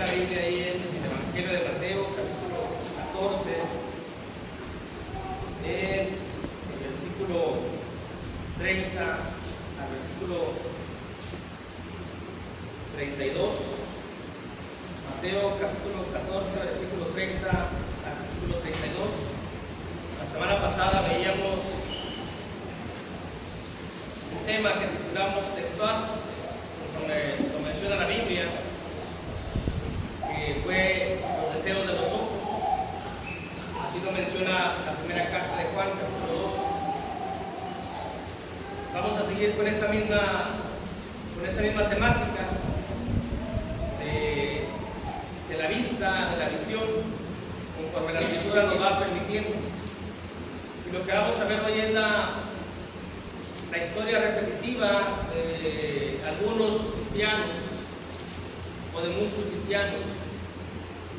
la Biblia ahí en el Evangelio de Mateo, capítulo 14, en el versículo 30 al versículo 32. Mateo capítulo 14, versículo 30 al versículo 32. La semana pasada veíamos un tema que titulamos textual, como menciona la Biblia, que fue los deseos de los ojos. Así lo menciona la primera carta de Juan, capítulo 2. Vamos a seguir con esa misma temática de la vista, de la visión, conforme la Escritura nos va permitiendo. Y lo que vamos a ver hoy es la historia repetitiva de algunos cristianos, o de muchos cristianos,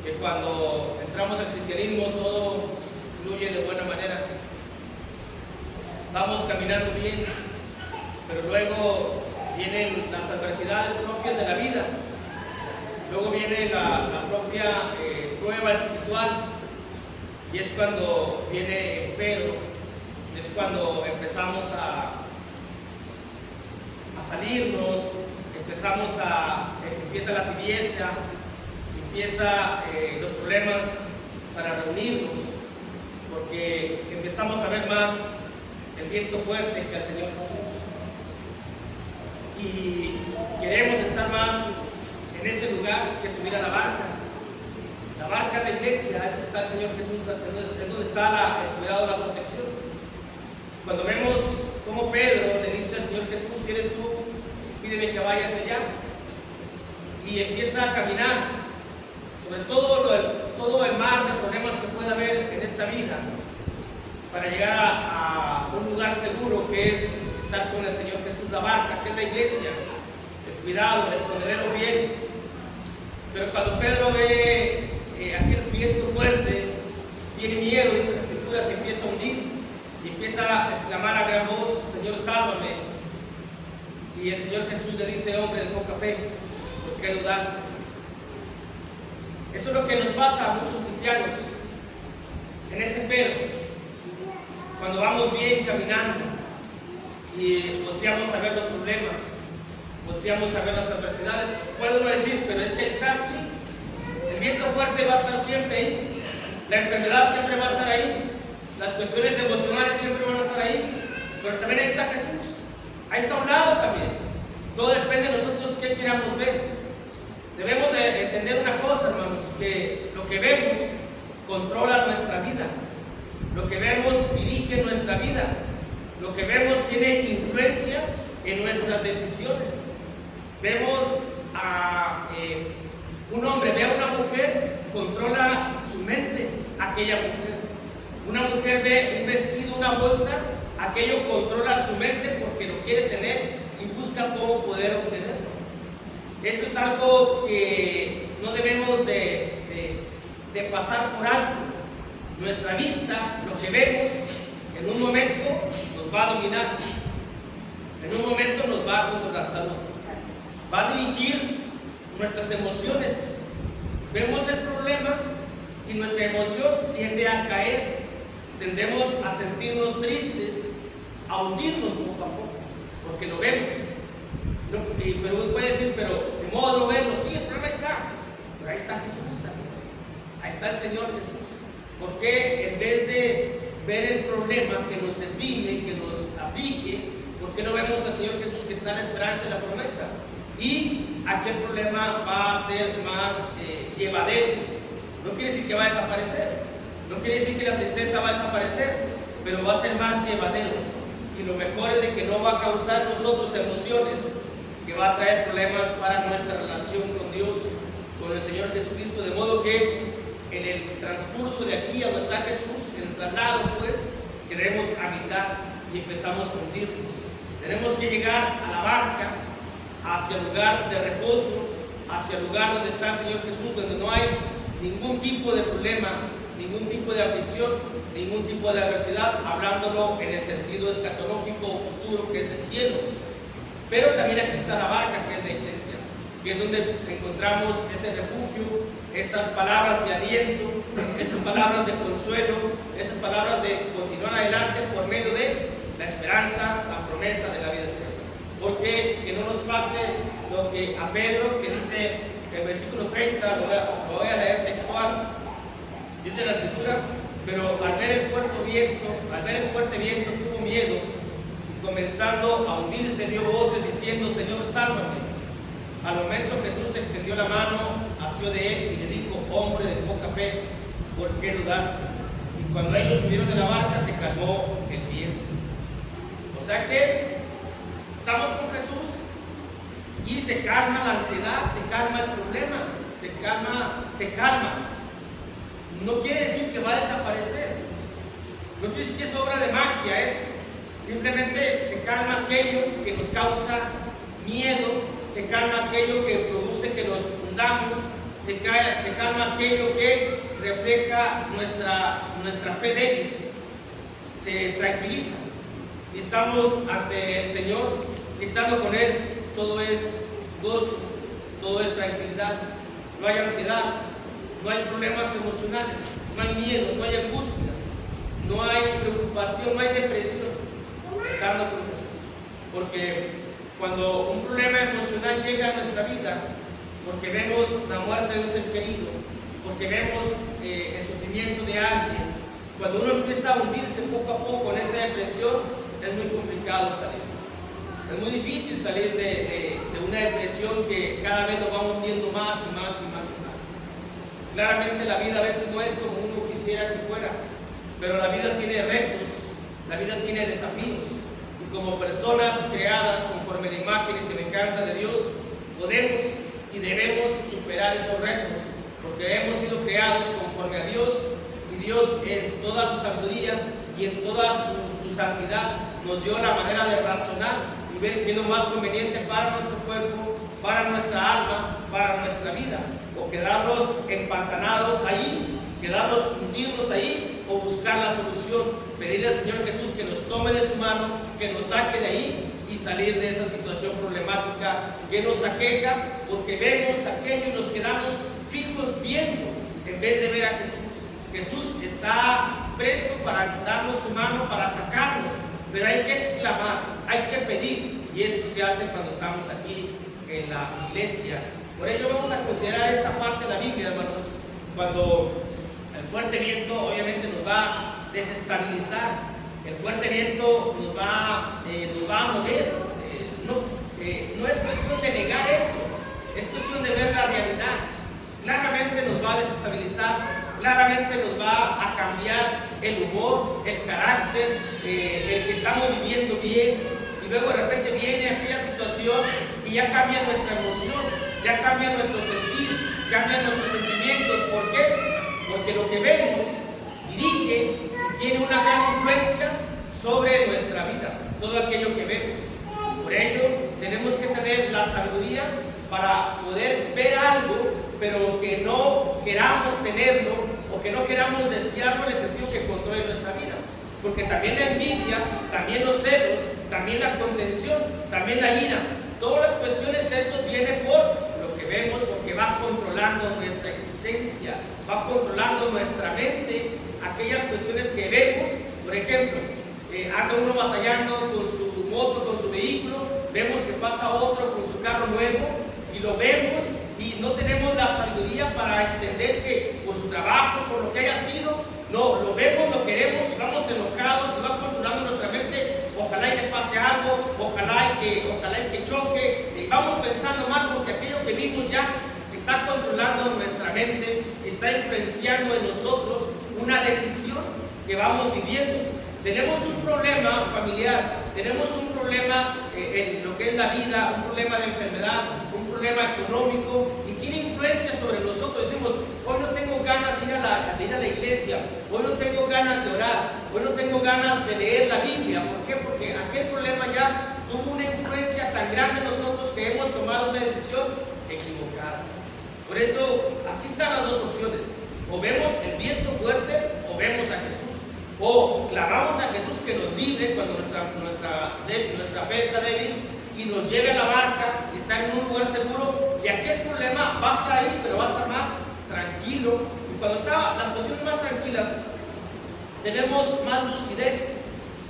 que cuando entramos al cristianismo todo fluye de buena manera. Vamos caminando bien, pero luego vienen las adversidades propias de la vida. Luego viene la propia prueba espiritual, y es cuando viene el pero, es cuando empezamos a salirnos, empieza la tibieza, empieza los problemas para reunirnos, porque empezamos a ver más el viento fuerte que al Señor Jesús, y queremos estar más en ese lugar que subir a la barca. La barca de la iglesia, es donde está el Señor Jesús, es donde está el cuidado, la protección. Cuando vemos cómo Pedro le dice al Señor Jesús: si eres tú, pídeme que vaya hacia allá, y empieza a caminar sobre todo el mar de problemas que pueda haber en esta vida, para llegar a un lugar seguro, que es estar con el Señor Jesús. La barca, que es la iglesia, el cuidado, el escondedero bien. Pero cuando Pedro ve aquel viento fuerte, tiene miedo, dice la Escritura, se empieza a hundir y empieza a exclamar a gran voz: Señor, sálvame. Y el Señor Jesús le dice: hombre de poca fe, ¿por qué dudaste? Eso es lo que nos pasa a muchos cristianos en ese Pedro. Cuando vamos bien caminando y volteamos a ver los problemas, volteamos a ver las adversidades, puede uno decir: pero es que está así. El viento fuerte va a estar siempre ahí, la enfermedad siempre va a estar ahí, las cuestiones emocionales siempre van a estar ahí, pero también ahí está Jesús, ahí está a un lado también. Todo depende de nosotros qué queramos ver. Debemos de entender una cosa, hermanos, que lo que vemos controla nuestra vida, lo que vemos dirige nuestra vida, lo que vemos tiene influencia en nuestras decisiones. Vemos a un hombre, ve a una mujer, controla su mente aquella mujer. Una mujer ve un vestido, una bolsa, aquello controla su mente porque lo quiere tener y busca cómo poder obtenerlo. Eso es algo que no debemos de pasar por alto. Nuestra vista, lo que vemos, en un momento nos va a dominar, en un momento nos va a controlar, va a dirigir nuestras emociones. Vemos el problema y nuestra emoción tiende a caer, tendemos a sentirnos tristes, a hundirnos poco a poco, porque lo vemos. No, pero uno puede decir: pero de modo no verlo. Sí, el problema está, pero ahí está Jesús también, ahí está el Señor Jesús. Porque en vez de ver el problema que nos deprime, que nos aflige, ¿por qué no vemos al Señor Jesús, que está en la esperanza y la promesa? Y aquel problema va a ser más llevadero. No quiere decir que va a desaparecer, no quiere decir que la tristeza va a desaparecer, pero va a ser más llevadero. Y lo mejor es de que no va a causar nosotros emociones que va a traer problemas para nuestra relación con Dios, con el Señor Jesucristo. De modo que en el transcurso de aquí a donde está Jesús, en el traslado, pues, queremos a mitad y empezamos a hundirnos. Tenemos que llegar a la barca, hacia el lugar de reposo, hacia el lugar donde está el Señor Jesús, donde no hay ningún tipo de problema, ningún tipo de aflicción, ningún tipo de adversidad, hablándolo en el sentido escatológico o futuro, que es el cielo. Pero también aquí está la barca, que es la iglesia. que es donde encontramos ese refugio, esas palabras de aliento, esas palabras de consuelo, esas palabras de continuar adelante por medio de la esperanza, la promesa de la vida eterna. Porque que no nos pase lo que a Pedro, que dice en el versículo 30, lo voy a leer textual, dice la escritura: pero al ver el fuerte viento tuvo miedo, y comenzando a hundirse dio voces diciendo: Señor, sálvame. Al momento Jesús extendió la mano, asió de él y le dijo: hombre de poca fe, ¿por qué dudaste? Y cuando ellos subieron de la barca se calmó el viento. O sea que estamos con Jesús y se calma la ansiedad, se calma el problema, se calma. No quiere decir que va a desaparecer, no quiere decir que es obra de magia esto. Simplemente se calma aquello que nos causa miedo, se calma aquello que produce que nos hundamos, se calma aquello que refleja nuestra fe débil, se tranquiliza. Y estamos ante el Señor, y estando con Él, todo es gozo, todo es tranquilidad, no hay ansiedad, no hay problemas emocionales, no hay miedo, no hay angustias, no hay preocupación, no hay depresión, estando con Jesús. Porque cuando un problema emocional llega a nuestra vida, porque vemos la muerte de un ser querido, porque vemos el sufrimiento de alguien, cuando uno empieza a hundirse poco a poco en esa depresión, es muy complicado salir. Es muy difícil salir de una depresión que cada vez nos va hundiendo más y más y más y más. Claramente la vida a veces no es como uno quisiera que fuera, pero la vida tiene retos, la vida tiene desafíos. Y como personas creadas conforme a la imagen y semejanza de Dios, podemos y debemos superar esos retos, porque hemos sido creados conforme a Dios, y Dios en toda su sabiduría y en toda su santidad nos dio la manera de razonar y ver qué es lo más conveniente para nuestro cuerpo, para nuestra alma, para nuestra vida, o quedarnos empantanados ahí, hundirnos ahí, o buscar la solución, pedirle al Señor Jesús que nos tome de su mano, que nos saque de ahí y salir de esa situación problemática que nos aqueja, porque vemos aquello y nos quedamos fijos viendo en vez de ver a Jesús. Jesús está presto para darnos su mano, para sacarnos, pero hay que exclamar, hay que pedir, y esto se hace cuando estamos aquí en la iglesia. Por ello vamos a considerar esa parte de la Biblia, hermanos, cuando el fuerte viento obviamente nos va a desestabilizar, el fuerte viento nos va a mover. No es cuestión de negar eso, es cuestión de ver la realidad. Claramente nos va a desestabilizar, claramente nos va a cambiar el humor, el carácter, el que estamos viviendo bien, y luego de repente viene aquella situación y ya cambia nuestra emoción, ya cambia nuestro sentir, cambian nuestros sentimientos. ¿Por qué? Porque lo que vemos dirige, tiene una gran influencia sobre nuestra vida, todo aquello que vemos. Por ello tenemos que tener la sabiduría para poder ver algo, pero que no queramos tenerlo o que no queramos desearlo en el sentido que controle nuestra vida. Porque también la envidia, también los celos, también la contención, también la ira, todas las cuestiones, eso viene por lo que vemos, porque va controlando nuestra existencia, va controlando nuestra mente, aquellas cuestiones que vemos. Por ejemplo, anda uno batallando con su moto, con su vehículo, vemos que pasa otro con su carro nuevo y lo vemos y no tenemos la sabiduría para entender que por su trabajo, por lo que haya sido, no, lo vemos, lo queremos y vamos enojados y va controlando nuestra mente. Ojalá y le pase algo, ojalá y que choque, y vamos pensando mal porque aquello que vimos ya está controlando nuestra mente, está influenciando en nosotros una decisión que vamos viviendo. Tenemos un problema familiar, tenemos un problema en lo que es la vida, un problema de enfermedad, un problema económico, y tiene influencia sobre nosotros. Decimos, hoy no tengo ganas de ir a la iglesia, hoy no tengo ganas de orar, hoy no tengo ganas de leer la Biblia. ¿Por qué? Porque aquel problema ya tuvo una influencia tan grande en nosotros que hemos tomado una decisión equivocada. Por eso, aquí están las dos opciones: o vemos el viento fuerte o vemos a Jesús. O clamamos a Jesús que nos libre cuando nuestra fe está débil y nos lleve a la barca y estar en un lugar seguro, y aquí va a estar ahí, pero va a estar más tranquilo. Y cuando está las cuestiones más tranquilas, tenemos más lucidez,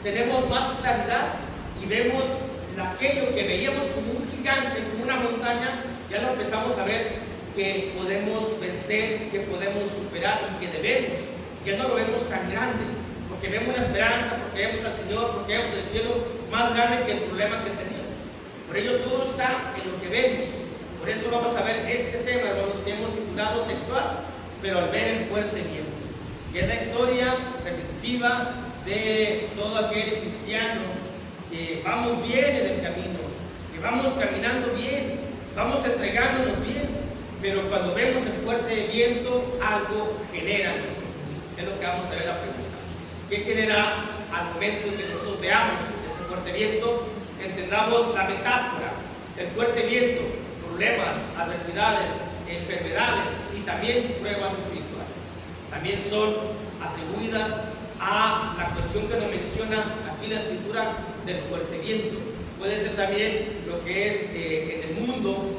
tenemos más claridad y vemos aquello que veíamos como un gigante, como una montaña, ya lo empezamos a ver que podemos vencer, que podemos superar y que debemos. Ya no lo vemos tan grande, porque vemos una esperanza, porque vemos al Señor, porque vemos el cielo más grande que el problema que teníamos. Por ello todo está en lo que vemos. Por eso vamos a ver este tema, hermanos, que hemos titulado textual, pero al ver el fuerte viento, que es la historia repetitiva de todo aquel cristiano que vamos bien en el camino, que vamos caminando bien, vamos entregándonos bien, pero cuando vemos el fuerte viento, algo genera en nosotros. Es lo que vamos a ver la pregunta. ¿Qué genera al momento en que nosotros veamos ese fuerte viento? Entendamos la metáfora. El fuerte viento, problemas, adversidades, enfermedades y también pruebas espirituales. También son atribuidas a la cuestión que nos menciona aquí la escritura del fuerte viento. Puede ser también lo que es en el mundo,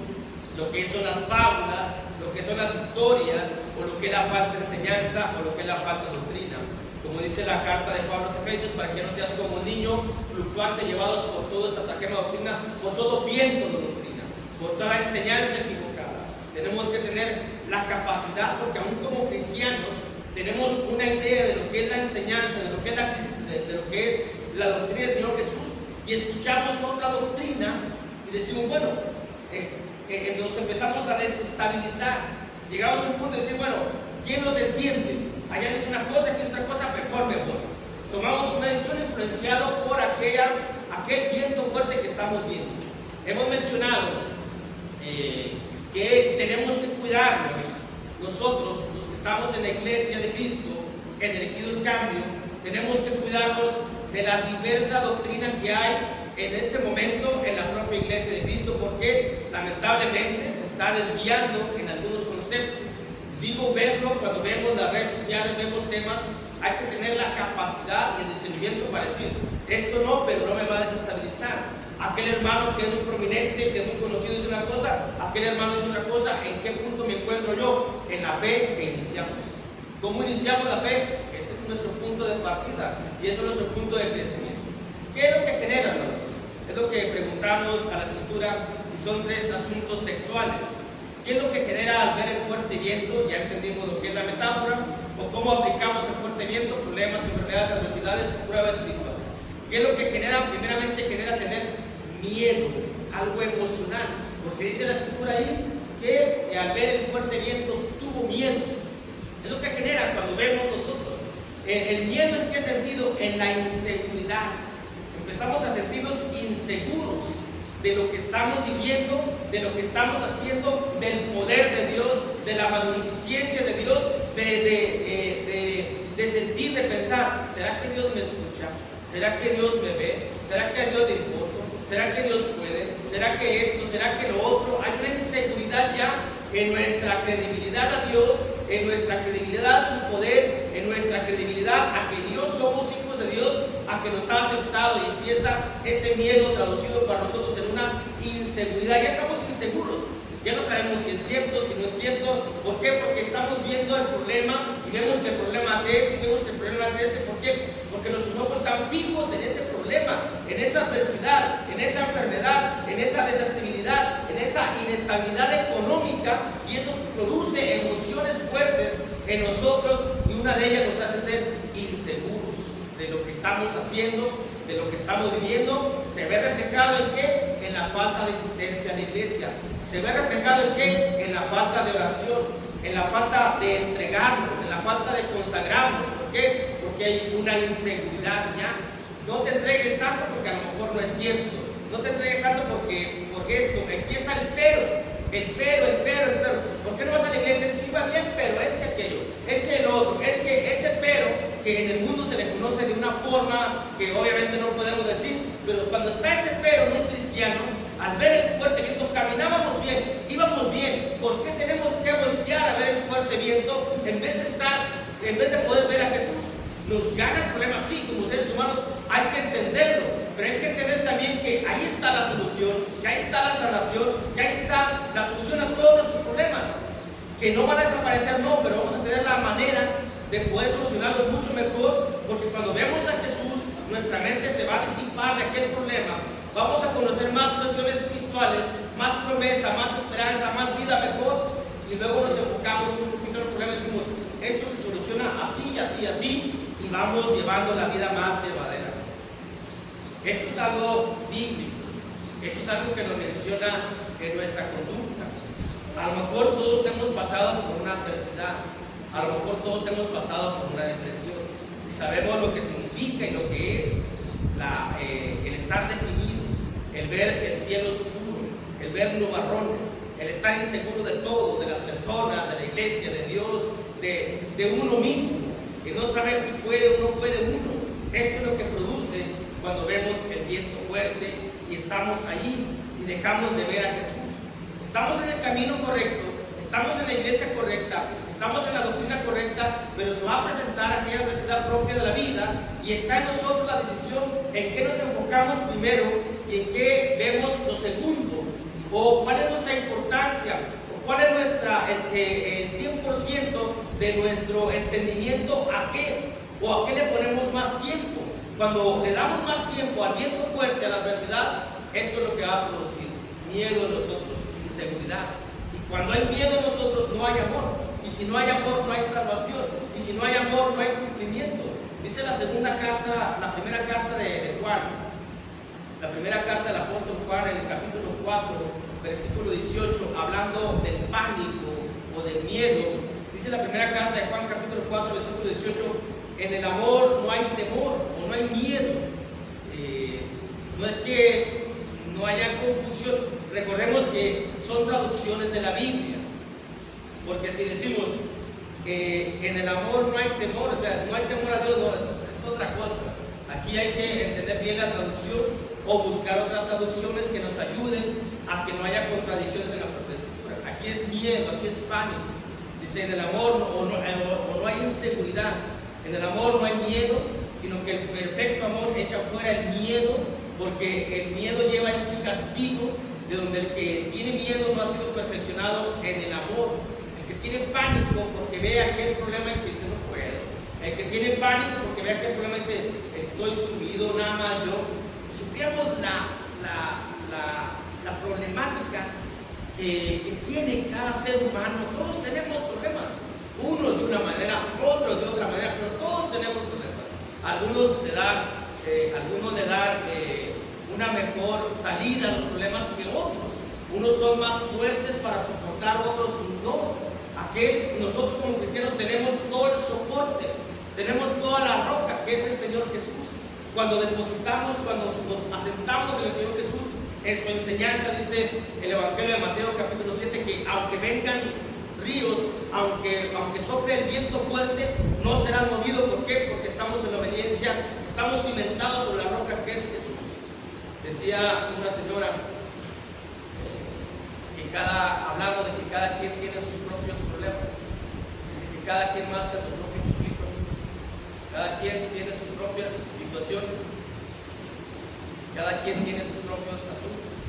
lo que son las fábulas, lo que son las historias, o lo que es la falsa enseñanza, o lo que es la falsa doctrina. Como dice la carta de Pablo a los Efesios, para que no seas como un niño fluctuante, llevados por toda esta tajema doctrina, por todo viento de doctrina, por toda enseñanza equivocada. Tenemos que tener la capacidad, porque aún como cristianos tenemos una idea de lo que es la enseñanza, de lo que es la doctrina del Señor Jesús, y escuchamos otra doctrina y decimos, bueno, nos empezamos a desestabilizar. Llegamos a un punto de decir, bueno, ¿quién nos entiende? Allá dice una cosa, aquí otra cosa, mejor. Tomamos una decisión influenciada por aquel viento fuerte que estamos viendo. Hemos mencionado que tenemos que cuidarnos, nosotros, los que estamos en la iglesia de Cristo, en elegido el cambio, tenemos que cuidarnos de la diversa doctrina que hay en este momento en la propia iglesia de Cristo, porque lamentablemente se está desviando en algunos conceptos. Digo verlo cuando vemos las redes sociales, vemos temas, hay que tener la capacidad y el discernimiento para decir, esto no, pero no me va a desestabilizar. Aquel hermano que es muy prominente, que es muy conocido dice una cosa, aquel hermano dice otra cosa. ¿En qué punto me encuentro yo? En la fe que iniciamos. ¿Cómo iniciamos la fe? Ese es nuestro punto de partida y eso es nuestro punto de crecimiento. ¿Qué es lo que genera, hermanos? Es lo que preguntamos a la escritura y son tres asuntos textuales. ¿Qué es lo que genera al ver el fuerte viento? Ya entendimos lo que es la metáfora, o cómo aplicamos el fuerte viento, problemas, enfermedades, adversidades, pruebas espirituales. ¿Qué es lo que genera? Primeramente genera tener miedo, algo emocional, porque dice la escritura ahí que al ver el fuerte viento tuvo miedo. Es lo que genera cuando vemos nosotros. ¿El miedo en qué sentido? En la inseguridad. Empezamos a sentirnos inseguros de lo que estamos viviendo, de lo que estamos haciendo, del poder de Dios, de la magnificencia de Dios, de sentir, de pensar, ¿será que Dios me escucha? ¿Será que Dios me ve? ¿Será que a Dios le importa? ¿Será que Dios puede? ¿Será que esto? ¿Será que lo otro? Hay una inseguridad ya en nuestra credibilidad a Dios, en nuestra credibilidad a su poder, en nuestra credibilidad a que Dios somos hijos de Dios, a que nos ha aceptado, y empieza ese miedo traducido para nosotros en una inseguridad. Ya estamos inseguros, ya no sabemos si es cierto, si no es cierto. ¿Por qué? Porque estamos viendo el problema y vemos que el problema crece, y vemos que el problema crece. ¿Por qué? Porque nuestros ojos están fijos en ese problema, en esa adversidad, en esa enfermedad, en esa desestabilidad, en esa inestabilidad económica, y eso produce emociones fuertes en nosotros, y una de ellas nos hace ser inseguros de lo que estamos haciendo, de lo que estamos viviendo. Se ve reflejado en qué? En la falta de existencia en la iglesia. Se ve reflejado en qué? En la falta de oración, en la falta de entregarnos, en la falta de consagrarnos. ¿Por qué? Porque hay una inseguridad ya. No te entregues tanto porque a lo mejor no es cierto. No te entregues tanto porque esto empieza el pero. El pero. ¿Por qué no vas a la iglesia? Es que iba bien, pero es que aquello, es que el otro, es que ese pero que en el mundo se le conoce de una forma que obviamente no podemos decir, pero cuando está ese pero en un cristiano, al ver el fuerte viento, caminábamos bien, íbamos bien. ¿Por qué tenemos que voltear a ver el fuerte viento en vez de poder ver a Jesús? Nos gana el problema, sí, como seres humanos hay que entenderlo, pero hay que entender también que ahí está la solución, que ahí está la salvación, que ahí está la solución a todos nuestros problemas. Que no van a desaparecer, no, pero vamos a tener la manera de poder solucionarlo mucho mejor, porque cuando vemos a Jesús, nuestra mente se va a disipar de aquel problema. Vamos a conocer más cuestiones espirituales, más promesa, más esperanza, más vida mejor, y luego nos enfocamos un poquito en el problema y decimos, esto se soluciona así, así, así, y vamos llevando la vida más llevadera. Esto es algo bíblico, esto es algo que nos menciona en nuestra conducta. A lo mejor todos hemos pasado por una adversidad, a lo mejor todos hemos pasado por una depresión, y sabemos lo que significa y lo que es el estar deprimidos, el ver el cielo oscuro, el ver nubarrones, el estar inseguro de todo, de las personas, de la iglesia, de Dios, de uno mismo, que no sabe si puede o no puede uno. Esto es lo que produce cuando vemos el viento fuerte y estamos ahí y dejamos de ver a Jesús. Estamos en el camino correcto, estamos en la iglesia correcta, estamos en la doctrina correcta, pero se va a presentar aquella adversidad propia de la vida y está en nosotros la decisión en qué nos enfocamos primero y en qué vemos lo segundo, o cuál es nuestra importancia, o cuál es el 100% de nuestro entendimiento a qué, o a qué le ponemos más tiempo. Cuando le damos más tiempo al viento fuerte, a la adversidad, esto es lo que va a producir miedo en nosotros, inseguridad. Y cuando hay miedo en nosotros no hay amor. Y si no hay amor no hay salvación. Y si no hay amor no hay cumplimiento. Dice la primera carta de Juan. La primera carta del apóstol Juan en el capítulo 4, versículo 18, hablando del pánico o del miedo. Dice la primera carta de Juan capítulo 4, versículo 18, en el amor no hay temor o no hay miedo. No es que no haya confusión. Recordemos que son traducciones de la Biblia. Porque si decimos que en el amor no hay temor, o sea, no hay temor a Dios, no, es otra cosa. Aquí hay que entender bien la traducción o buscar otras traducciones que nos ayuden a que no haya contradicciones en la propia escritura. Aquí es miedo, aquí es pánico. Dice, en el amor no hay inseguridad, en el amor no hay miedo, sino que el perfecto amor echa fuera el miedo, porque el miedo lleva en sí castigo, de donde el que tiene miedo no ha sido perfeccionado en el amor. El que tiene pánico porque ve aquel problema y que dice no puedo. El que tiene pánico porque ve aquel problema y dice estoy subido, nada más yo. Si supiéramos la problemática que tiene cada ser humano, todos tenemos problemas. Unos de una manera, otros de otra manera, pero todos tenemos problemas. Algunos le dan una mejor salida a los problemas que otros. Unos son más fuertes para soportar, otros no. Nosotros como cristianos tenemos todo el soporte, tenemos toda la roca que es el Señor Jesús. Cuando depositamos, cuando nos asentamos en el Señor Jesús, en su enseñanza dice el Evangelio de Mateo capítulo 7 que aunque vengan ríos, aunque sople el viento fuerte, no serán movidos. ¿Por qué? Porque estamos en obediencia, estamos cimentados sobre la roca que es Jesús. Decía una señora hablando de que cada quien tiene sus propios problemas, dice que cada quien masca su propio chiquito, cada quien tiene sus propias situaciones, cada quien tiene sus propios asuntos,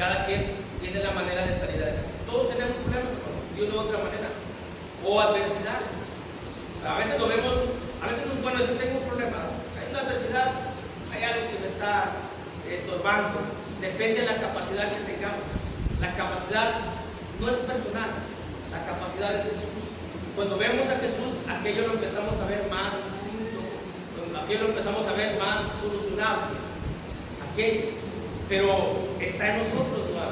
cada quien tiene la manera de salir adelante. Todos tenemos problemas, de una u otra manera, o adversidades. A veces lo vemos, a veces no es bueno decir tengo un problema, hay una adversidad, hay algo que me está estorbando. Depende de la capacidad que tengamos. La capacidad no es personal, la capacidad es Jesús. Cuando vemos a Jesús, aquello lo empezamos a ver más distinto, aquello lo empezamos a ver más solucionable, aquello, pero está en nosotros, ¿no?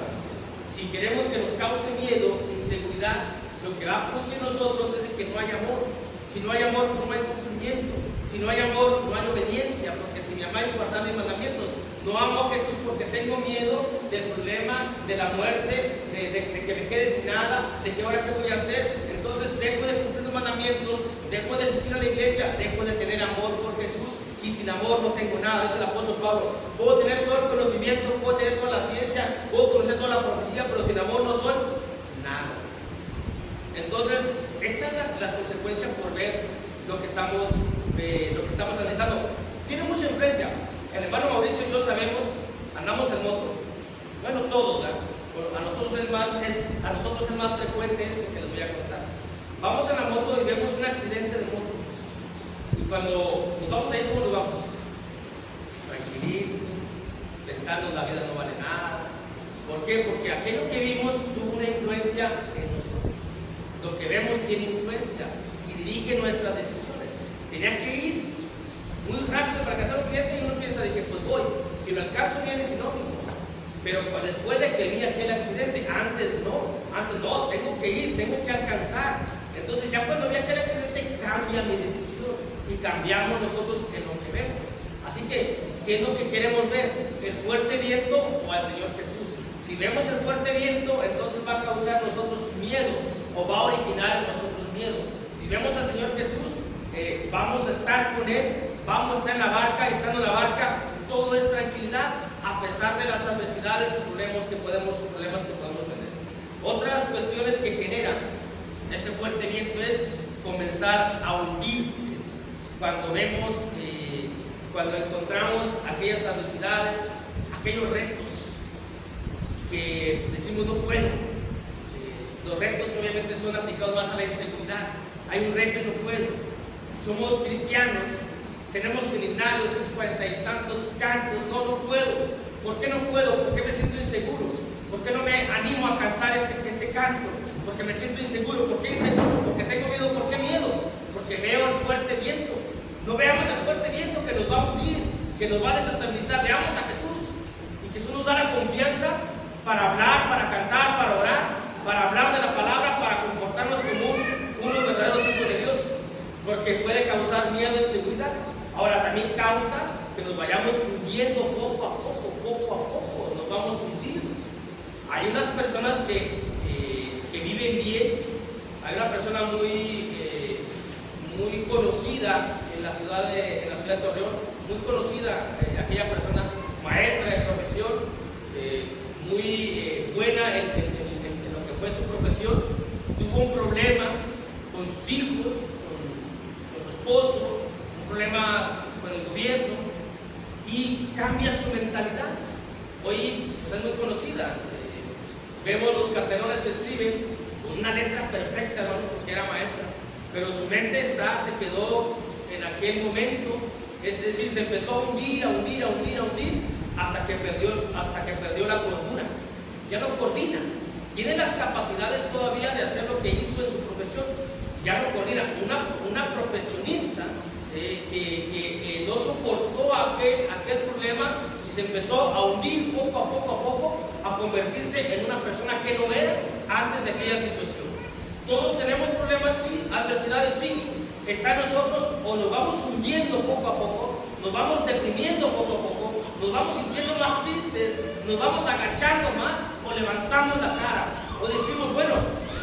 Si queremos que nos cause miedo, inseguridad, lo que va a producir en nosotros es de que no hay amor. Si no hay amor, no hay cumplimiento. Si no hay amor, no hay obediencia, porque si me amáis, guardad mis mandamientos. No amo a Jesús porque tengo miedo del problema, de la muerte, de que me quede sin nada, de que ahora qué voy a hacer. Entonces dejo de cumplir los mandamientos, dejo de asistir a la iglesia, dejo de tener amor por Jesús, y sin amor no tengo nada. Dice el apóstol Pablo, puedo tener todo el conocimiento, puedo tener toda la ciencia, puedo conocer toda la profecía, pero sin amor no soy nada. Entonces, esta es la consecuencia por ver lo que estamos analizando. Tiene mucha influencia. El hermano Mauricio y yo sabemos, andamos en moto. Bueno, todos, ¿verdad? A nosotros es a nosotros es más frecuente esto que les voy a contar. Vamos en la moto y vemos un accidente de moto. Y cuando nos vamos de ahí, ¿cómo nos vamos? Tranquilitos, pensando la vida no vale nada. ¿Por qué? Porque aquello que vimos tuvo una influencia en nosotros. Lo que vemos tiene influencia y dirige nuestras decisiones. Tenía que ir muy rápido para alcanzar un cliente y uno piensa, dije, pues voy. Si lo alcanzo bien, si no, no. Pero después de que vi aquel accidente, antes no, tengo que ir, tengo que alcanzar. Entonces ya cuando vi aquel accidente cambia mi decisión y cambiamos nosotros en lo que vemos. Así que, ¿qué es lo que queremos ver? ¿El fuerte viento o al Señor Jesús? Si vemos el fuerte viento, entonces va a causar en nosotros miedo o va a originar en nosotros miedo. Si vemos al Señor Jesús, vamos a estar con Él, vamos a estar en la barca y estando en la barca todo es tranquilidad a pesar de las adversidades y problemas que podemos tener. Otras cuestiones que generan ese fuerte viento es comenzar a hundirse cuando vemos, cuando encontramos aquellas adversidades, aquellos retos que decimos no puedo. Los retos obviamente son aplicados más a la inseguridad. Hay un reto y no puedo. Somos cristianos, tenemos el himnario, 240 y tantos cantos. No puedo. ¿Por qué no puedo? ¿Por qué me siento inseguro? ¿Por qué no me animo a cantar este canto? Porque me siento inseguro. ¿Por qué inseguro? Porque tengo miedo. ¿Por qué miedo? Porque veo el fuerte viento. No veamos el fuerte viento que nos va a hundir, que nos va a desestabilizar. Veamos a Jesús. Y Jesús nos da la confianza para hablar, para cantar, para orar, para hablar de la palabra, para comportarnos como unos verdaderos hijos de Dios. Porque puede causar miedo e inseguridad. Ahora también causa que nos vayamos hundiendo poco a poco, nos vamos hundiendo. Hay unas personas que viven bien. Hay una persona muy conocida en la ciudad de Torreón, muy conocida, aquella persona maestra de profesión, muy buena en lo que fue su profesión. Tuvo un problema con sus hijos, con su esposo, un problema con el gobierno y cambia su mentalidad. Hoy pues, es muy conocida. Vemos los cartelones que escriben con una letra perfecta, hermanos, porque era maestra, pero su mente se quedó en aquel momento, es decir, se empezó a hundir hasta que perdió la cordura. Ya no coordina. Tiene las capacidades todavía de hacer lo que hizo en su profesión. Ya no coordina. Una profesionista que no soportó aquel problema y se empezó a hundir poco a poco, a convertirse en una persona que no era antes de aquella situación. Todos tenemos problemas, sí, adversidades, sí. Está en nosotros o nos vamos hundiendo poco a poco, nos vamos deprimiendo poco a poco, nos vamos sintiendo más tristes, nos vamos agachando más o levantamos la cara o decimos, bueno,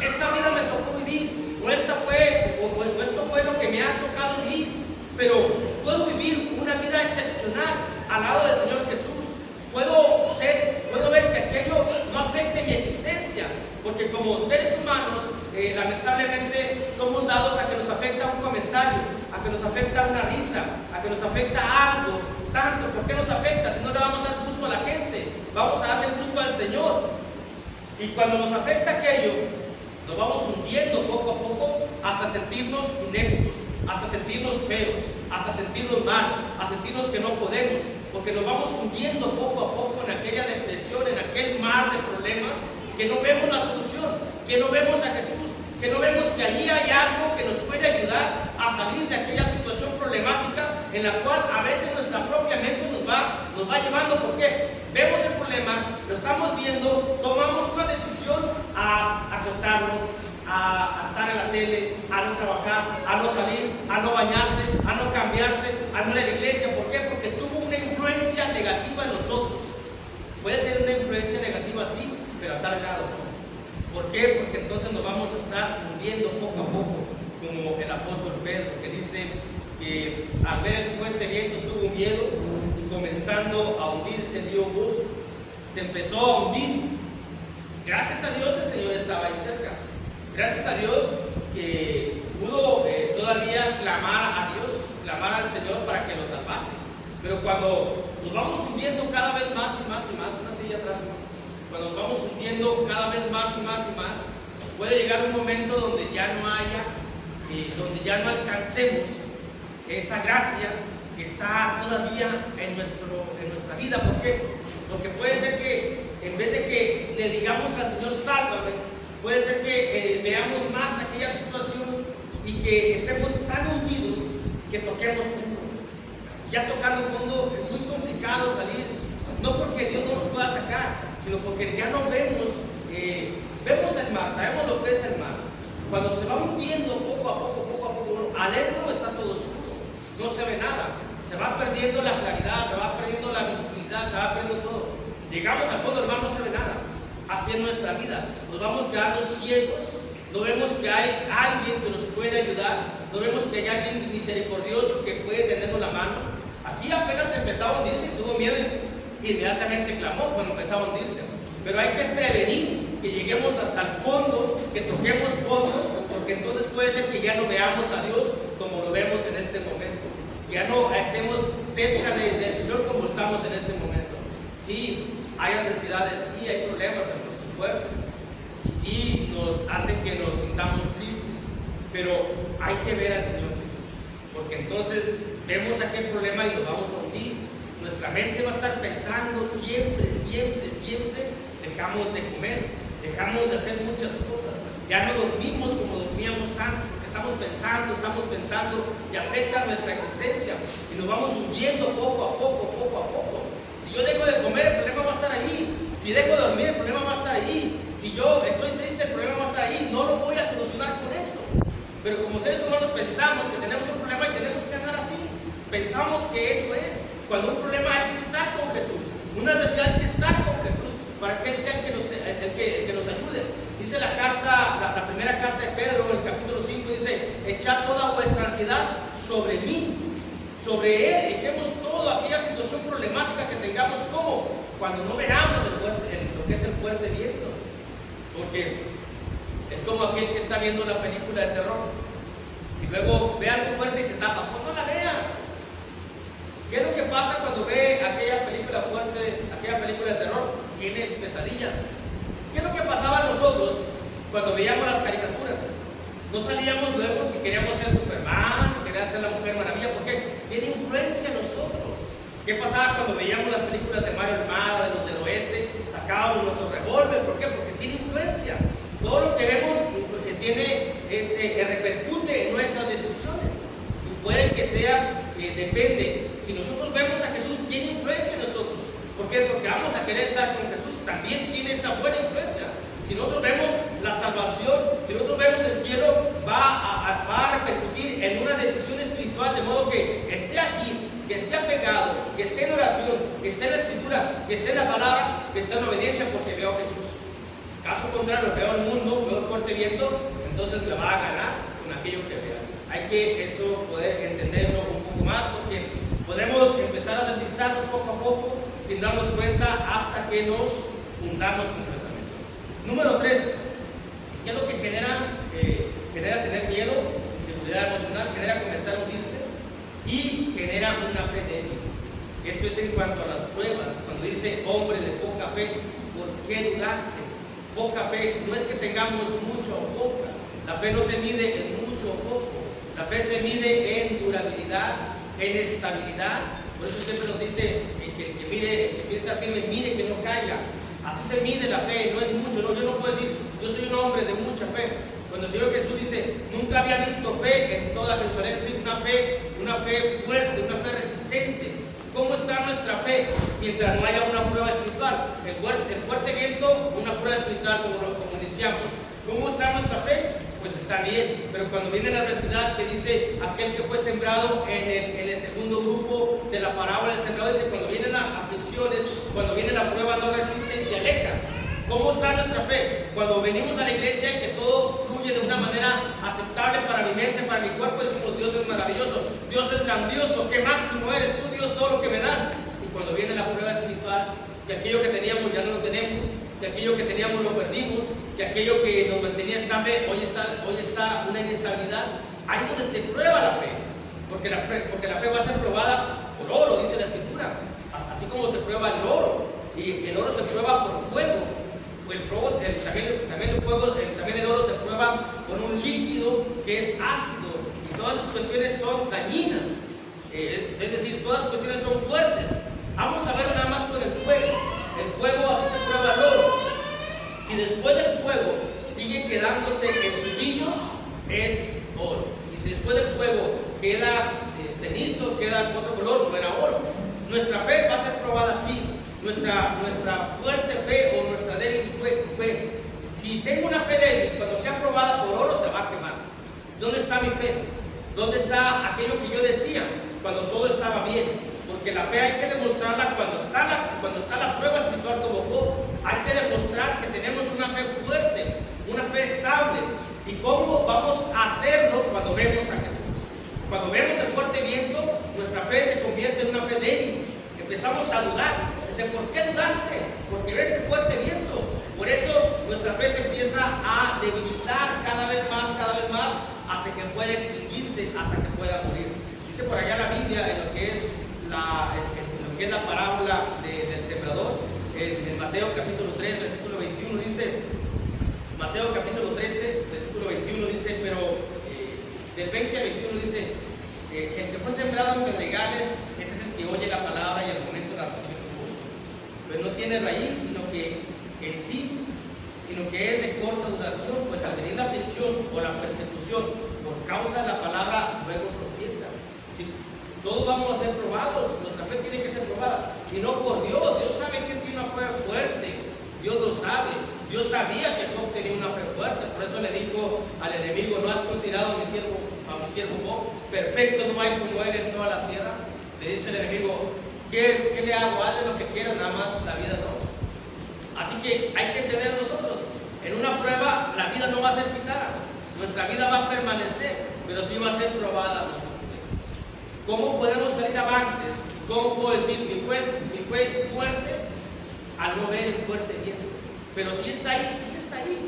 esta vida me tocó vivir o esto fue lo que me ha tocado vivir, pero puedo vivir una vida excepcional al lado del Señor Jesús. Puedo ver que aquello no afecte mi existencia, porque como seres humanos lamentablemente somos dados a que nos afecta un comentario, a que nos afecta una risa, a que nos afecta algo, tanto. ¿Por qué nos afecta? Si no le vamos a dar gusto a la gente, vamos a darle gusto al Señor. Y cuando nos afecta aquello, nos vamos hundiendo poco a poco hasta sentirnos ineptos, hasta sentirnos feos, hasta sentirnos mal, hasta sentirnos que no podemos, porque nos vamos hundiendo poco a poco en aquella depresión, en aquel mar de problemas, que no vemos la solución, que no vemos a Jesús, que no vemos que allí hay algo que nos puede ayudar a salir de aquella situación problemática en la cual a veces nuestra propia mente nos va llevando. Porque vemos el problema, lo estamos viendo, tomamos una decisión a acostarnos, a estar en la tele, a no trabajar, a no salir, a no bañarse, a no cambiarse, a no ir a la iglesia. ¿Por qué? Porque tuvo una influencia negativa en nosotros. Puede tener una influencia negativa, sí, pero a tal grado no. ¿Por qué? Porque entonces nos vamos a estar hundiendo poco a poco, como el apóstol Pedro, que dice que al ver el fuerte viento tuvo miedo y comenzando a hundirse dio voces. Se empezó a hundir. Gracias a Dios el Señor estaba ahí cerca. Gracias a Dios que pudo todavía clamar a Dios, clamar al Señor para que lo salvase. Pero cuando nos vamos hundiendo cada vez más y más, una silla atrás, cuando nos vamos hundiendo cada vez más y más y más, puede llegar un momento donde ya no haya, donde ya no alcancemos esa gracia que está todavía en nuestra vida. ¿Por qué? Porque puede ser que en vez de que le digamos al Señor, sálvame, puede ser que veamos más aquella situación y que estemos tan hundidos que toquemos fondo. Ya tocando fondo es muy complicado salir, no porque Dios no nos pueda sacar, sino porque ya no vemos el mar, sabemos lo que es el mar. Cuando se va hundiendo poco a poco, adentro está todo oscuro, no se ve nada, se va perdiendo la claridad, se va perdiendo la visibilidad, se va perdiendo todo. Llegamos al fondo del mar, no se ve nada. Así es nuestra vida, nos vamos quedando ciegos, no vemos que hay alguien que nos puede ayudar, no vemos que hay alguien misericordioso que puede tenernos la mano. Aquí apenas empezaba a hundirse, tuvo miedo y inmediatamente clamó cuando empezaba a hundirse. Pero hay que prevenir que lleguemos hasta el fondo, que toquemos fondo, porque entonces puede ser que ya no veamos a Dios como lo vemos en este momento. Ya no estemos cerca del Señor como estamos en este momento. Sí, hay adversidades, sí, hay problemas en nuestros cuerpos, y sí nos hacen que nos sintamos tristes, pero hay que ver al Señor Jesús, porque entonces vemos aquel problema y nos vamos a hundir. Nuestra mente va a estar pensando siempre, dejamos de comer, dejamos de hacer muchas cosas, ya no dormimos como dormíamos antes, porque estamos pensando y afecta nuestra existencia y nos vamos hundiendo poco a poco. Si yo dejo de comer, el problema va a estar ahí. Si dejo de dormir, el problema va a estar ahí. Si yo estoy triste, el problema va a estar ahí. No lo voy a solucionar con eso. Pero como seres humanos pensamos que tenemos un problema y tenemos que andar así. Pensamos que eso es. Cuando un problema es estar con Jesús, una necesidad de estar con Jesús, para que Él sea el que nos ayude. Dice la primera carta de Pedro, el capítulo 5, dice: echad toda vuestra ansiedad sobre mí, sobre Él, echemos toda aquella situación problemática que tengamos, como cuando no veamos lo que es el fuerte viento. Porque es como aquel que está viendo una película de terror y luego ve algo fuerte y se tapa. Pues no la veas. ¿Qué es lo que pasa cuando ve aquella película fuerte, aquella película de terror? Tiene pesadillas. ¿Qué es lo que pasaba a nosotros cuando veíamos las caricaturas? No salíamos luego porque queríamos ser Superman, queríamos ser la Mujer Maravilla, porque tiene influencia en nosotros. ¿Qué pasaba cuando veíamos las películas de Mario Almada, de los del oeste? Sacábamos nuestro revólver. ¿Por qué? Porque tiene influencia. Todo lo que vemos repercute en nuestras decisiones. Y puede que sea, depende. Si nosotros vemos a Jesús, tiene influencia en nosotros. ¿Por qué? Porque vamos a querer estar con Jesús. También tiene esa buena influencia. Si nosotros vemos la salvación, si nosotros vemos el cielo, va a repercutir en una decisión espiritual, de modo que esté aquí, que esté apegado, que esté en oración, que esté en la escritura, que esté en la palabra, que esté en obediencia, porque veo a Jesús. Caso contrario, veo al mundo, veo el fuerte viento, entonces me va a ganar con aquello que vea. Hay que eso poder entenderlo un poco más, porque podemos empezar a deslizarnos poco a poco sin darnos cuenta hasta que nos hundamos completamente. Número 3, ¿qué es lo que genera tener miedo? Inseguridad emocional, genera comenzar a hundirse y genera una fe débil. Esto es en cuanto a las pruebas. Cuando dice hombre de poca fe, ¿por qué dudaste? Poca fe no es que tengamos mucho o poca. La fe no se mide en mucho o poco. La fe se mide en durabilidad, en estabilidad. Por eso siempre nos dice que mire, que estar firme, mire que no caiga. Así se mide la fe, no es mucho. No, yo no puedo decir, yo soy un hombre de mucha fe. Cuando el Señor Jesús dice, nunca había visto fe en toda referencia, una fe fuerte, una fe resistente. ¿Cómo está nuestra fe mientras no haya una prueba espiritual? El fuerte viento, una prueba espiritual, como iniciamos. ¿Cómo está nuestra fe? Pues está bien, pero cuando viene la adversidad, que dice aquel que fue sembrado en el segundo grupo de la parábola del sembrado, dice, cuando vienen las aflicciones, cuando viene la prueba, no resiste y se aleja. ¿Cómo está nuestra fe? Cuando venimos a la iglesia y que todo fluye de una manera aceptable para mi mente, para mi cuerpo, decimos, Dios es maravilloso, Dios es grandioso, qué máximo eres tú, Dios, todo lo que me das. Y cuando viene la prueba espiritual, que aquello que teníamos ya no lo tenemos, que aquello que teníamos lo perdimos, que aquello que nos mantenía estable, hoy está una inestabilidad, ahí es donde se prueba la fe, porque la fe va a ser probada por oro, dice la Escritura, así como se prueba el oro, y el oro se prueba por fuego. también el oro se prueba con un líquido que es ácido, y todas esas cuestiones son dañinas, es decir, todas las cuestiones son fuertes. Vamos a ver nada más con el fuego así se prueba el oro. Si después del fuego sigue quedándose en su brillo, es oro, y si después del fuego queda cenizo, queda otro color, no era oro. Nuestra fe va a ser probada así. Nuestra fuerte fe o nuestra débil fe. Si tengo una fe débil, cuando sea probada por oro, se va a quemar. ¿Dónde está mi fe? ¿Dónde está aquello que yo decía cuando todo estaba bien? Porque la fe hay que demostrarla cuando está la prueba espiritual como Job. Hay que demostrar que tenemos una fe fuerte, una fe estable. ¿Y cómo vamos a hacerlo cuando vemos a Jesús? Cuando vemos el fuerte viento, nuestra fe se convierte en una fe débil. Empezamos a dudar. ¿Por qué dudaste? Porque ves el fuerte viento. Por eso nuestra fe se empieza a debilitar cada vez más, hasta que pueda extinguirse, hasta que pueda morir. Dice por allá la Biblia, en lo que es la parábola del sembrador, en Mateo capítulo 3, versículo 21, dice, Mateo capítulo 13, versículo 21 dice, pero del 20 al 21 dice, el que fue sembrado en pedregales, ese es el que oye la palabra y al momento la recibe con gusto, pero no tiene raíz, sino que es de corta duración, pues al venir la aflicción o la persecución por causa de la palabra, luego tropieza. ¿Sí? Todos vamos a ser probados, nuestra fe tiene que ser probada, y no por Dios. Dios sabe que tiene una fe fuerte, Dios lo sabe. Dios sabía que Job tenía una fe fuerte, por eso le dijo al enemigo, ¿no has considerado a mi siervo Job? Perfecto no hay como él en toda la tierra. Le dice el enemigo, ¿qué le hago? Hazle lo que quieras, nada más la vida no. Así que hay que entender nosotros, en una prueba la vida no va a ser quitada, nuestra vida va a permanecer, pero sí va a ser probada. ¿Cómo podemos salir avantes? ¿Cómo puedo decir mi fe es fuerte? Al no ver el fuerte viento. Pero sí está ahí,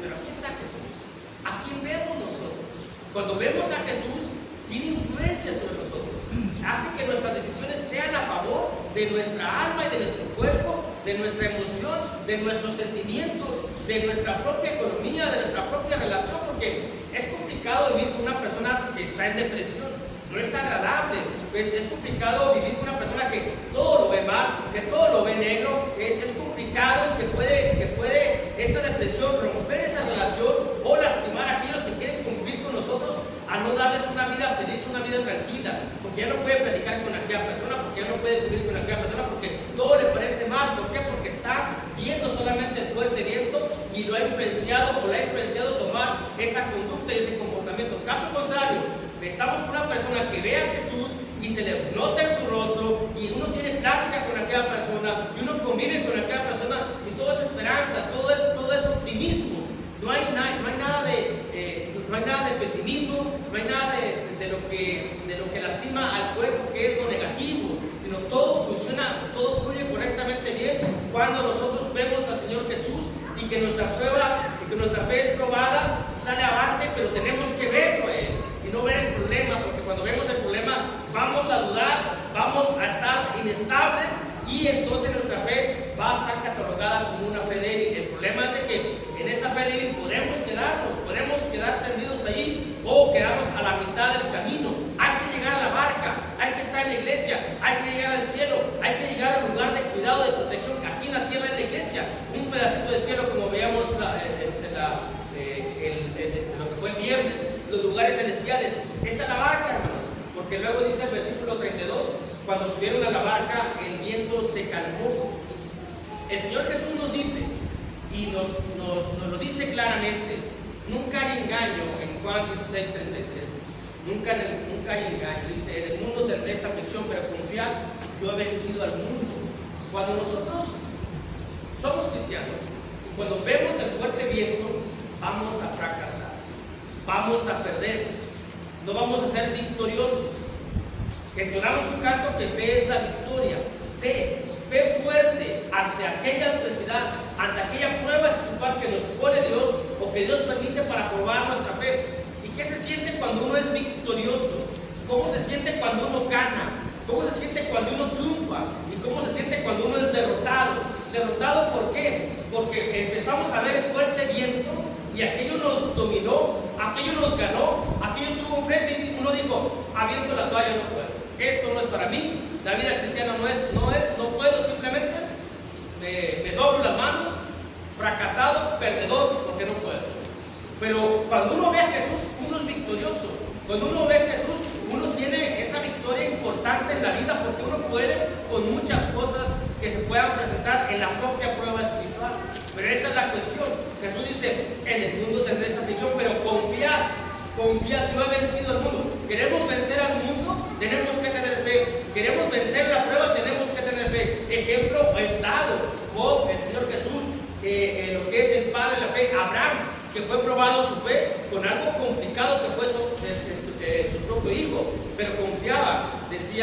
pero aquí está Jesús. ¿A quién vemos nosotros? Cuando vemos a Jesús, tiene influencia sobre nosotros. Hace que nuestras decisiones sean a favor de nuestra alma y de nuestro cuerpo, de nuestra emoción, de nuestros sentimientos, de nuestra propia economía, de nuestra propia relación, porque es complicado vivir con una persona que está en depresión. No es agradable, es complicado vivir con una persona que todo lo ve mal, que todo lo ve negro. Es complicado que puede esa depresión romper esa relación o lastimar a aquellos que quieren convivir con nosotros, a no darles una vida feliz, una vida tranquila, porque ya no puede platicar con aquella persona, porque ya no puede vivir con aquella persona, porque todo le parece mal. ¿Por qué? Porque está viendo solamente el fuerte viento y lo ha influenciado a tomar esa conducta y ese comportamiento. Caso contrario, estamos con una persona que ve a Jesús y se le nota en su rostro, y uno tiene plática con aquella persona, y uno convive con aquella persona, y todo es esperanza, todo es optimismo. No hay nada de pesimismo, no hay nada de lo que lastima al cuerpo, que es lo negativo, sino todo funciona, todo fluye correctamente bien cuando nosotros vemos al Señor Jesús, y que nuestra fe es probada y sale avante, pero tenemos que verlo a Él y no ver el problema, porque cuando vemos el problema vamos a dudar, vamos a estar inestables, y entonces nuestra fe va a estar catalogada como una fe débil. El problema es de que en esa fe débil podemos quedar tendidos allí, o quedarnos a la mitad del camino. Hay que llegar a la barca, hay que estar en la iglesia, hay que llegar al cielo, hay que llegar al lugar de cuidado, de protección. Aquí en la tierra es la iglesia, un pedacito de cielo, como veíamos lo que fue el viernes, los lugares celestiales. Esta es la barca, hermanos, porque luego dice el versículo 32, cuando subieron a la barca, el viento se calmó. El Señor Jesús nos dice, y nos lo dice claramente, nunca hay engaño en Juan 16:33. Nunca hay engaño. Dice, en el mundo tendréis aflicción, pero confiad, yo he vencido al mundo. Cuando nosotros somos cristianos y cuando vemos el fuerte viento, vamos a fracasar, vamos a perder, no vamos a ser victoriosos. Entonamos un canto que fe es la victoria. Fe fuerte ante aquella adversidad, ante aquella prueba espiritual que nos pone Dios, o que Dios permite para probar nuestra fe. ¿Y qué se siente cuando uno es victorioso? ¿Cómo se siente cuando uno gana? ¿Cómo se siente cuando uno triunfa? ¿Y cómo se siente cuando uno es derrotado? derrotado. ¿Por qué? Porque empezamos a ver el fuerte viento y aquello nos dominó, aquello nos ganó, aquello tuvo un freno y uno dijo, aviento la toalla, no puedo. Esto no es para mí, la vida cristiana no puedo, simplemente me doblo las manos, fracasado, perdedor, porque no puedo. Pero cuando uno ve a Jesús, uno es victorioso. Cuando uno ve a Jesús, uno tiene esa victoria importante en la vida, porque uno puede con muchas cosas que se puedan presentar en la propia prueba espiritual. Pero esa es la cuestión. Jesús dice, en el mundo tendréis aflicción, pero confiad, yo he vencido al mundo. Queremos vencer al mundo, tenemos que tener fe. Queremos vencer la prueba, tenemos que tener fe. Ejemplo es dado por el Señor Jesús, lo que es el padre de la fe, Abraham, que fue probado su fe con algo complicado que fue su propio hijo, pero confiaba. Dice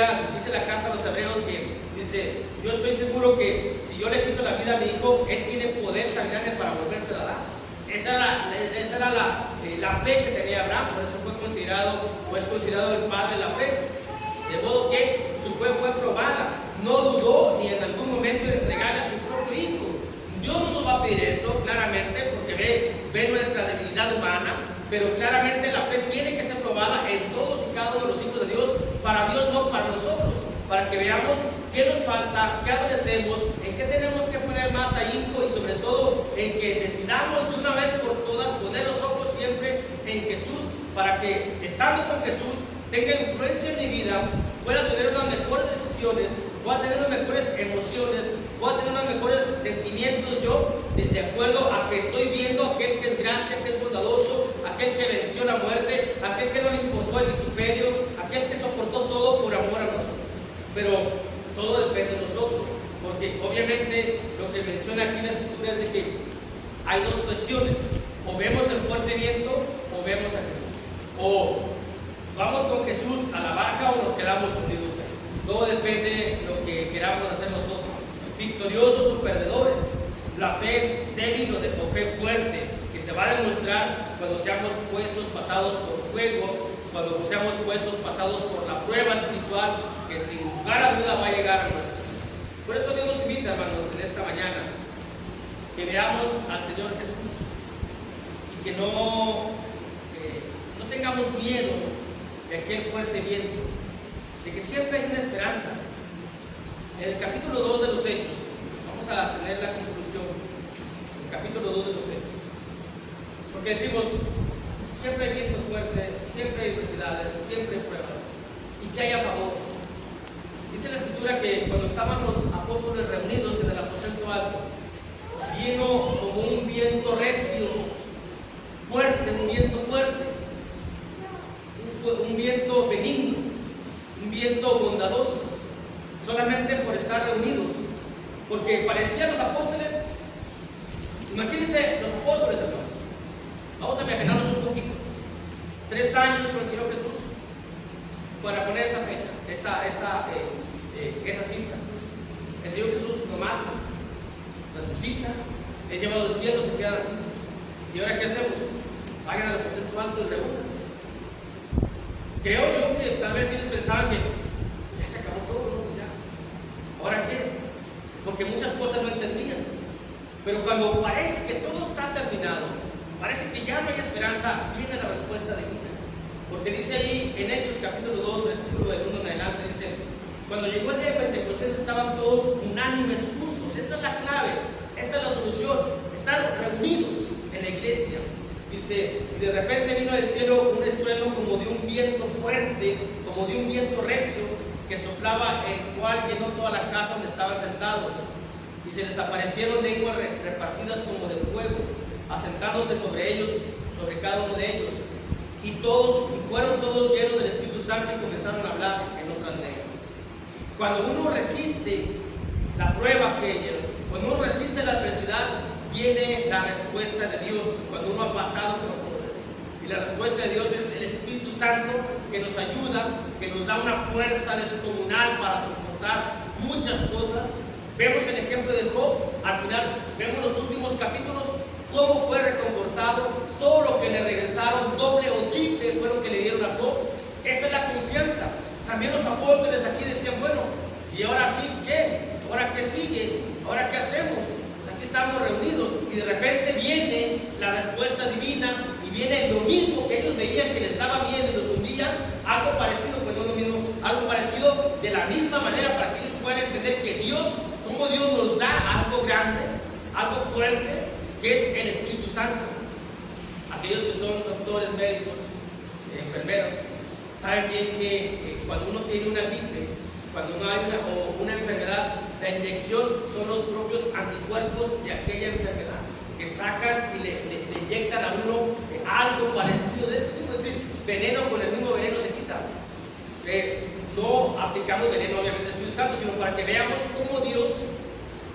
la carta a los hebreos que dice, yo estoy seguro que si yo le quito la vida a mi hijo, él tiene poder tan grande para volvérsela a dar. Esa era la fe que tenía Abraham, por eso fue considerado, o es considerado el padre de la fe. De modo que su fe fue probada, no dudó ni en algún momento de entregarle a su propio hijo. Dios no nos va a pedir eso, claramente, porque ve nuestra debilidad humana, pero claramente la fe tiene que ser probada en todos y cada uno de los hijos de Dios, para Dios, no para nosotros, para que veamos qué nos falta, qué adolecemos, en qué tenemos que poner más ahínco y sobre todo en que decidamos de una vez por todas poner los ojos siempre en Jesús, para que estando con Jesús tenga influencia en mi vida, pueda tener unas mejores decisiones, pueda tener unas mejores emociones, pueda tener unos mejores sentimientos yo, de acuerdo a que estoy viendo aquel que es gracia, que es bondadoso, aquel que venció la muerte, aquel que no le importó el vituperio, aquel que soportó todo por amor a nosotros. Pero todo depende de nosotros, porque obviamente lo que menciona aquí la Escritura es de que hay dos cuestiones: o vemos el fuerte viento o vemos a Jesús, o vamos con Jesús a la barca o nos quedamos unidos a Él. Todo depende de lo que queramos hacer nosotros, victoriosos o perdedores. La fe débil o fe fuerte, que se va a demostrar cuando seamos puestos pasados por fuego, cuando seamos puestos pasados por la prueba espiritual, que sin lugar a duda va a llegar a nuestra vida. Por eso Dios nos invita, hermanos, en esta mañana, que veamos al Señor Jesús y que no tengamos miedo de aquel fuerte viento, de que siempre hay una esperanza. En el capítulo 2 de los Hechos, vamos a tener la conclusión, el capítulo 2 de los Hechos, porque decimos, siempre hay viento fuerte, siempre hay adversidades, siempre hay pruebas, y que hay a favor. Dice la Escritura que cuando estaban los apóstoles reunidos en el aposento alto, vino como un viento recio, fuerte, un viento fuerte, un viento benigno, un viento bondadoso, solamente por estar reunidos, porque parecían los apóstoles. Imagínense los apóstoles, hermanos. Vamos a imaginarnos un poquito. 3 años con el Señor Jesús, para poner esa fecha, esa cifra. El Señor Jesús lo mata, resucita, es llevado al cielo, se queda así. ¿Y ahora qué hacemos? Vayan al aposento alto y reúnanse. Creo yo que tal vez ellos pensaban que ya se acabó todo, ¿no? Ya. ¿Ahora qué? Porque muchas cosas no entendían. Pero cuando parece que todo está terminado, parece que ya no hay esperanza, viene la respuesta divina. Porque dice ahí en Hechos capítulo 2, versículo del 1 en adelante, dice, cuando llegó el día de Pentecostés estaban todos unánimes juntos. Esa es la clave, esa es la solución, estar reunidos en la iglesia. Dice, y de repente vino del cielo un estruendo como de un viento fuerte, como de un viento recio, que soplaba, el cual llenó toda la casa donde estaban sentados. Y se les aparecieron lenguas repartidas como de fuego, asentándose sobre ellos, sobre cada uno de ellos. Y fueron todos llenos del Espíritu Santo y comenzaron a hablar en otras lenguas. Cuando uno resiste la prueba cuando uno resiste la adversidad, viene la respuesta de Dios. Cuando uno ha pasado por todo eso, y la respuesta de Dios es el Espíritu Santo, que nos ayuda, que nos da una fuerza descomunal para soportar muchas cosas. Vemos el ejemplo de Job, al final vemos los últimos capítulos, cómo fue reconfortado, todo lo que le regresaron, doble o triple fue lo que le dieron a Job. Esa es la confianza. También los apóstoles aquí decían, bueno, ¿y ahora sí qué? ¿Ahora qué sigue? ¿Ahora qué hacemos? veían que les daba miedo y los hundían, algo parecido, pues no lo mismo, algo parecido de la misma manera para que ellos puedan entender que Dios, como Dios nos da algo grande, algo fuerte, que es el Espíritu Santo. Aquellos que son doctores, médicos, enfermeros, saben bien que cuando uno tiene una gripe, cuando uno hay una enfermedad, la inyección son los propios anticuerpos de aquella enfermedad que sacan y le inyectan a uno algo parecido de eso. Es decir, veneno con el mismo veneno se quita. No aplicamos veneno obviamente al Espíritu Santo, sino para que veamos cómo Dios,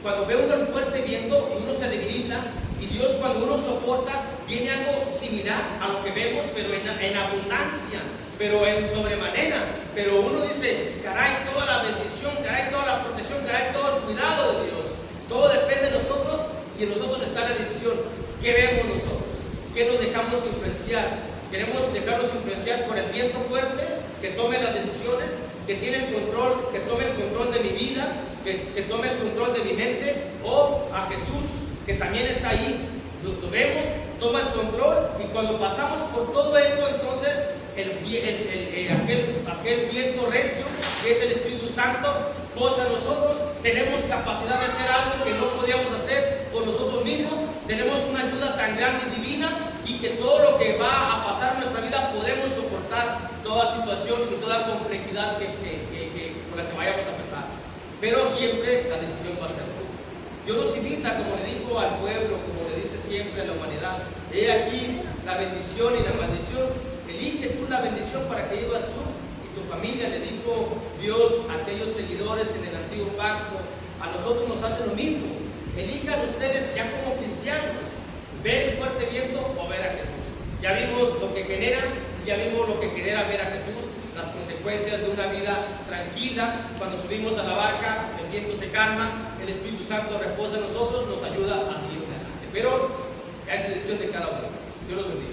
cuando ve uno el fuerte viento, uno se debilita, y Dios cuando uno soporta, viene algo similar a lo que vemos, pero en abundancia, pero en sobremanera. Pero uno dice, caray, toda la bendición, caray, toda la protección, caray, todo el cuidado de Dios. Todo depende de nosotros, y en nosotros está la decisión. ¿Qué vemos nosotros? ¿Qué nos dejamos influenciar? Queremos dejarnos influenciar por el viento fuerte, que tome las decisiones, que tiene el control, que tome el control de mi vida, que tome el control de mi mente, o a Jesús, que también está ahí, lo vemos, toma el control, y cuando pasamos por todo esto, entonces aquel viento recio, que es el Espíritu Santo, posa en nosotros, tenemos capacidad de hacer algo que no podíamos hacer por nosotros mismos, tenemos una ayuda tan grande y divina, y que todo lo que va a pasar en nuestra vida podemos soportar toda situación y toda complejidad con la que vayamos a pasar. Pero siempre la decisión va a ser nuestra. Dios nos invita, como le dijo al pueblo, como le dice siempre a la humanidad, he aquí la bendición y la maldición, elige tú la bendición para que vivas tú y tu familia. Le dijo Dios a aquellos seguidores en el antiguo pacto, a nosotros nos hace lo mismo. Elijan ustedes ya como cristianos, ver el fuerte viento o ver a Jesús. Ya vimos lo que genera, ya vimos lo que genera ver a Jesús, las consecuencias de una vida tranquila. Cuando subimos a la barca, el viento se calma, el Espíritu Santo reposa en nosotros, nos ayuda a seguir adelante. Pero es decisión de cada uno. Dios los bendiga.